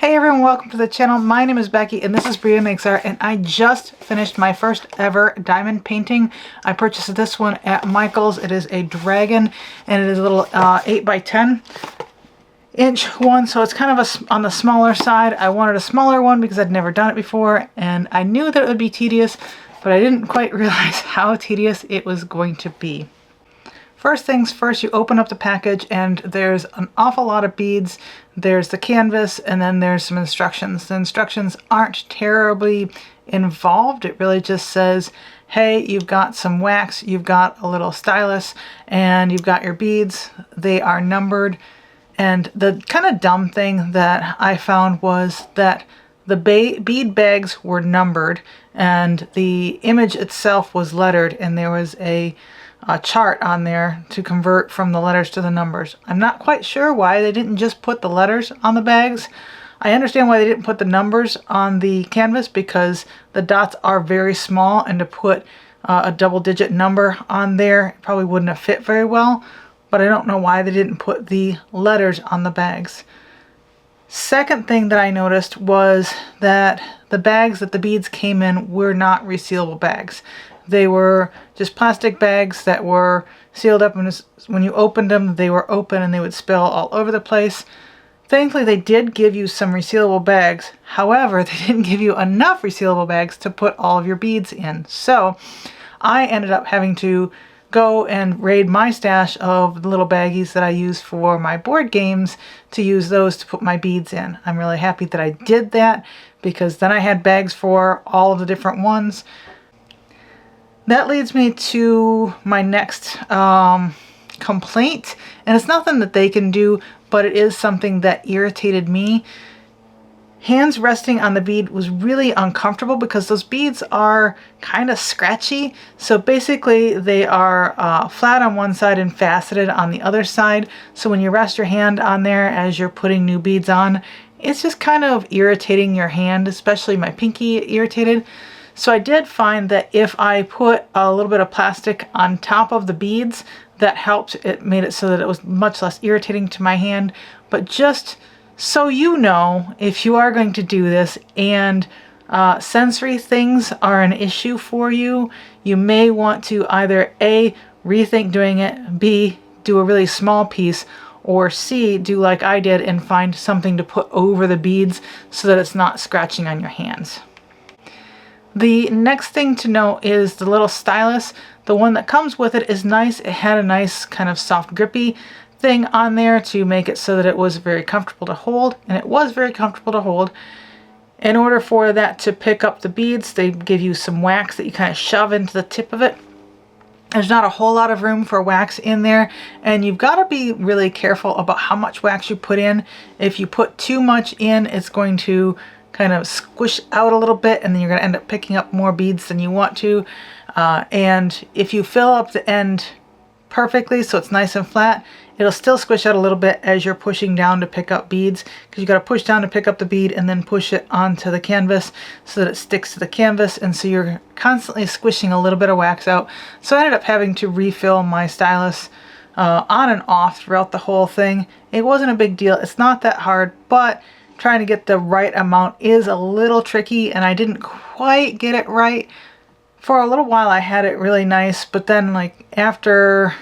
Hey everyone, welcome to the channel. My name is Becky and this is Bria Makes Art, and I just finished my first ever diamond painting. I purchased this one at Michael's. It is a dragon and it is a little 8 by 10 inch one, so it's kind of on the smaller side. I wanted a smaller one because I'd never done it before and I knew that it would be tedious, but I didn't quite realize how tedious it was going to be. First things first, you open up the package and there's an awful lot of beads. There's the canvas and then there's some instructions. The instructions aren't terribly involved. It really just says, hey, you've got some wax, you've got a little stylus, and you've got your beads. They are numbered. And the kind of dumb thing that I found was that the bead bags were numbered and the image itself was lettered, and there was a chart on there to convert from the letters to the numbers. I'm not quite sure why they didn't just put the letters on the bags. I understand why they didn't put the numbers on the canvas because the dots are very small, and to put a double-digit number on there probably wouldn't have fit very well, but I don't know why they didn't put the letters on the bags. Second thing that I noticed was that the bags that the beads came in were not resealable bags. They were just plastic bags that were sealed up, and when you opened them, they were open and they would spill all over the place. Thankfully, they did give you some resealable bags. However, they didn't give you enough resealable bags to put all of your beads in. So I ended up having to go and raid my stash of the little baggies that I use for my board games to use those to put my beads in. I'm really happy that I did that because then I had bags for all of the different ones. That leads me to my next complaint, and it's nothing that they can do, but it is something that irritated me. Hands resting on the bead was really uncomfortable because those beads are kind of scratchy. So basically they are flat on one side and faceted on the other side. So when you rest your hand on there as you're putting new beads on, it's just kind of irritating your hand, especially my pinky irritated. So I did find that if I put a little bit of plastic on top of the beads, that helped. It made it so that it was much less irritating to my hand. But just so you know, if you are going to do this and sensory things are an issue for you, you may want to either A, rethink doing it, B, do a really small piece, or C, do like I did and find something to put over the beads so that it's not scratching on your hands. The next thing to know is the little stylus. The one that comes with it is nice. It had a nice kind of soft grippy thing on there to make it so that it was very comfortable to hold, and it was very comfortable to hold. In order for that to pick up the beads, they give you some wax that you kind of shove into the tip of it. There's not a whole lot of room for wax in there, and you've got to be really careful about how much wax you put in. If you put too much in, it's going to kind of squish out a little bit, and then you're going to end up picking up more beads than you want to. And if you fill up the end perfectly so it's nice and flat, it'll still squish out a little bit as you're pushing down to pick up beads, because you got to push down to pick up the bead and then push it onto the canvas so that it sticks to the canvas, and so you're constantly squishing a little bit of wax out. So I ended up having to refill my stylus on and off throughout the whole thing. It wasn't a big deal. It's not that hard, but trying to get the right amount is a little tricky, and I didn't quite get it right. For a little while I had it really nice, but then like after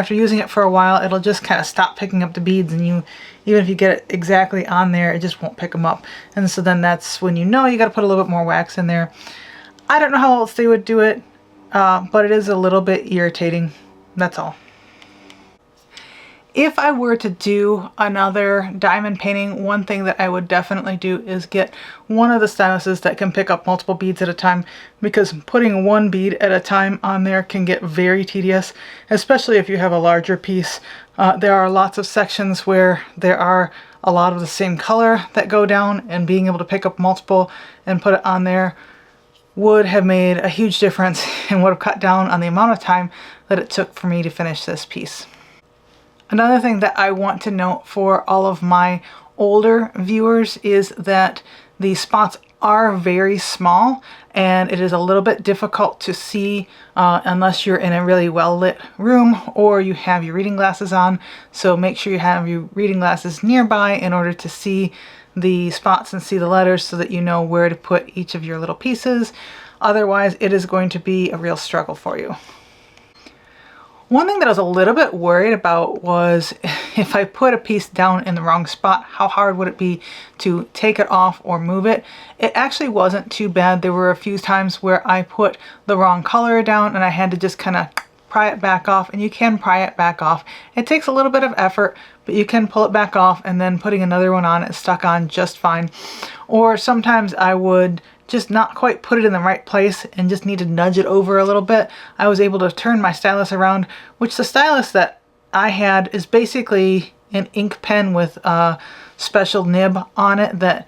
using it for a while, it'll just kind of stop picking up the beads, and even if you get it exactly on there, it just won't pick them up. And so then that's when you know you got to put a little bit more wax in there. I don't know how else they would do it, but it is a little bit irritating. That's all. If I were to do another diamond painting, one thing that I would definitely do is get one of the styluses that can pick up multiple beads at a time, because putting one bead at a time on there can get very tedious, especially if you have a larger piece. There are lots of sections where there are a lot of the same color that go down, and being able to pick up multiple and put it on there would have made a huge difference and would have cut down on the amount of time that it took for me to finish this piece. Another thing that I want to note for all of my older viewers is that the spots are very small, and it is a little bit difficult to see unless you're in a really well lit room or you have your reading glasses on. So make sure you have your reading glasses nearby in order to see the spots and see the letters so that you know where to put each of your little pieces. Otherwise, it is going to be a real struggle for you. One thing that I was a little bit worried about was if I put a piece down in the wrong spot, how hard would it be to take it off or move it? It actually wasn't too bad. There were a few times where I put the wrong color down and I had to just kind of pry it back off, and you can pry it back off. It takes a little bit of effort, but you can pull it back off, and then putting another one on, it's stuck on just fine. Or sometimes I would just not quite put it in the right place and just need to nudge it over a little bit. I was able to turn my stylus around, which the stylus that I had is basically an ink pen with a special nib on it that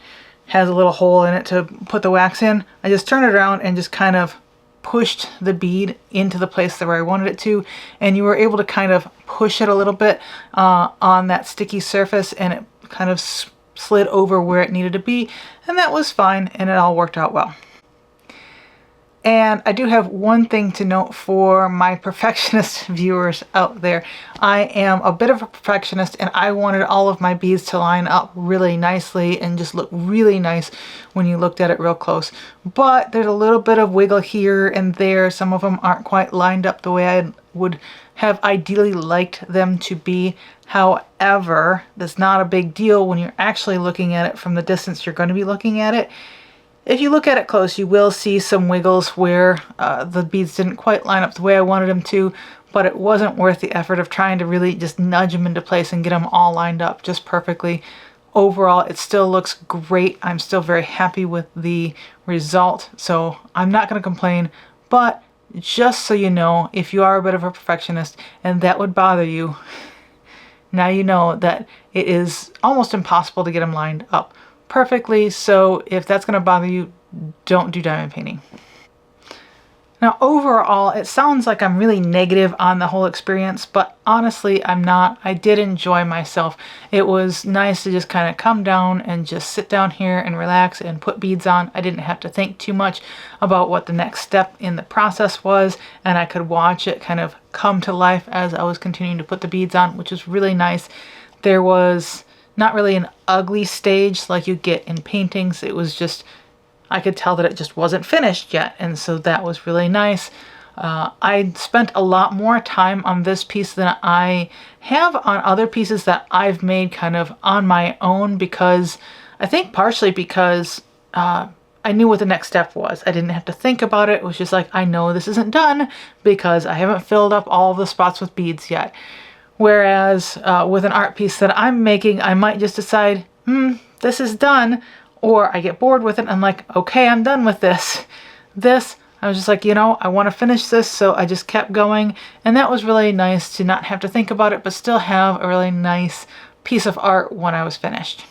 has a little hole in it to put the wax in. I just turned it around and just kind of pushed the bead into the place where I wanted it to, and you were able to kind of push it a little bit on that sticky surface, and it kind of slid over where it needed to be, and that was fine, and it all worked out well. And I do have one thing to note for my perfectionist viewers out there. I am a bit of a perfectionist, and I wanted all of my beads to line up really nicely and just look really nice when you looked at it real close. But there's a little bit of wiggle here and there. Some of them aren't quite lined up the way I would have ideally liked them to be. However, that's not a big deal when you're actually looking at it from the distance you're going to be looking at it. If you look at it close, you will see some wiggles where the beads didn't quite line up the way I wanted them to, but it wasn't worth the effort of trying to really just nudge them into place and get them all lined up just perfectly. Overall, it still looks great. I'm still very happy with the result, so I'm not going to complain. But just so you know, if you are a bit of a perfectionist and that would bother you, now you know that it is almost impossible to get them lined up perfectly. So if that's going to bother you, don't do diamond painting. Now overall, it sounds like I'm really negative on the whole experience, but honestly I'm not. I did enjoy myself. It was nice to just kind of come down and just sit down here and relax and put beads on. I didn't have to think too much about what the next step in the process was, and I could watch it kind of come to life as I was continuing to put the beads on, which was really nice. There was not really an ugly stage like you get in paintings. It was just, I could tell that it just wasn't finished yet, and so that was really nice. I spent a lot more time on this piece than I have on other pieces that I've made kind of on my own, because I think partially because I knew what the next step was. I didn't have to think about it. It was just like, I know this isn't done because I haven't filled up all the spots with beads yet. Whereas with an art piece that I'm making, I might just decide, this is done, or I get bored with it and I'm like, okay, I'm done with this. I was just like, you know, I want to finish this, so I just kept going, and that was really nice to not have to think about it, but still have a really nice piece of art when I was finished.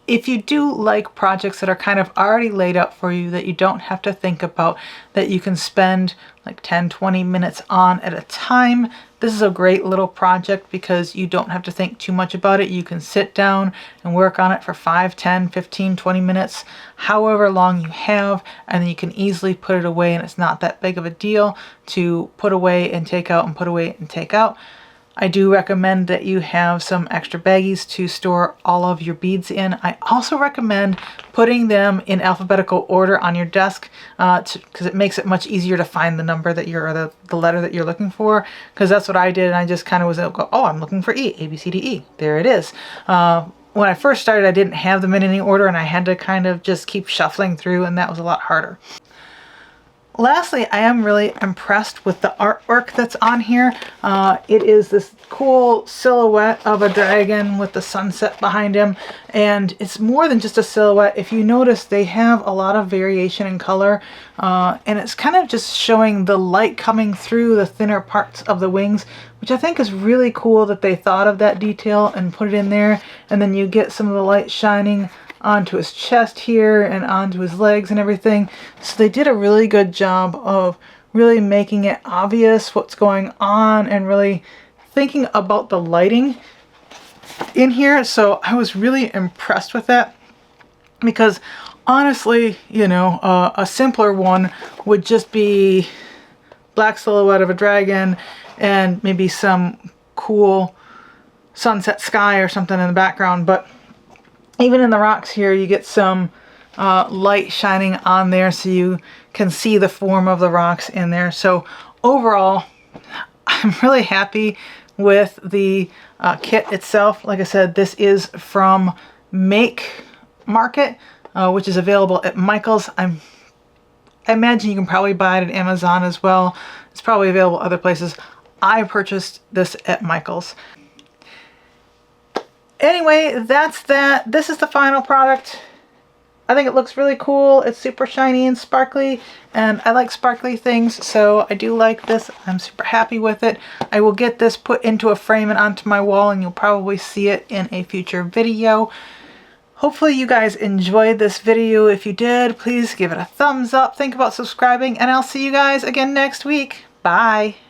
If you do like projects that are kind of already laid out for you, that you don't have to think about, that you can spend like 10-20 minutes on at a time, this is a great little project because you don't have to think too much about it. You can sit down and work on it for 5, 10, 15, 20 minutes, however long you have, and then you can easily put it away, and it's not that big of a deal to put away and take out and put away and take out. I do recommend that you have some extra baggies to store all of your beads in. I also recommend putting them in alphabetical order on your desk because it makes it much easier to find the number that you're, or the letter that you're looking for, because that's what I did, and I just kind of was like, oh, I'm looking for E, A, B, C, D, E. There it is. When I first started, I didn't have them in any order, and I had to kind of just keep shuffling through, and that was a lot harder. Lastly, I am really impressed with the artwork that's on here. It is this cool silhouette of a dragon with the sunset behind him, and it's more than just a silhouette. If you notice, they have a lot of variation in color, and it's kind of just showing the light coming through the thinner parts of the wings, which I think is really cool that they thought of that detail and put it in there. And then you get some of the light shining onto his chest here and onto his legs and everything. So they did a really good job of really making it obvious what's going on and really thinking about the lighting in here. So I was really impressed with that, because honestly, you know, a simpler one would just be black silhouette of a dragon and maybe some cool sunset sky or something in the background. But even in the rocks here, you get some light shining on there so you can see the form of the rocks in there. So overall, I'm really happy with the kit itself. Like I said, this is from Make Market, which is available at Michael's. I imagine you can probably buy it at Amazon as well. It's probably available other places. I purchased this at Michael's. Anyway, that's that. This is the final product. I think it looks really cool. It's super shiny and sparkly, and I like sparkly things, so I do like this. I'm super happy with it. I will get this put into a frame and onto my wall, and you'll probably see it in a future video. Hopefully you guys enjoyed this video. If you did, please give it a thumbs up. Think about subscribing, and I'll see you guys again next week. Bye.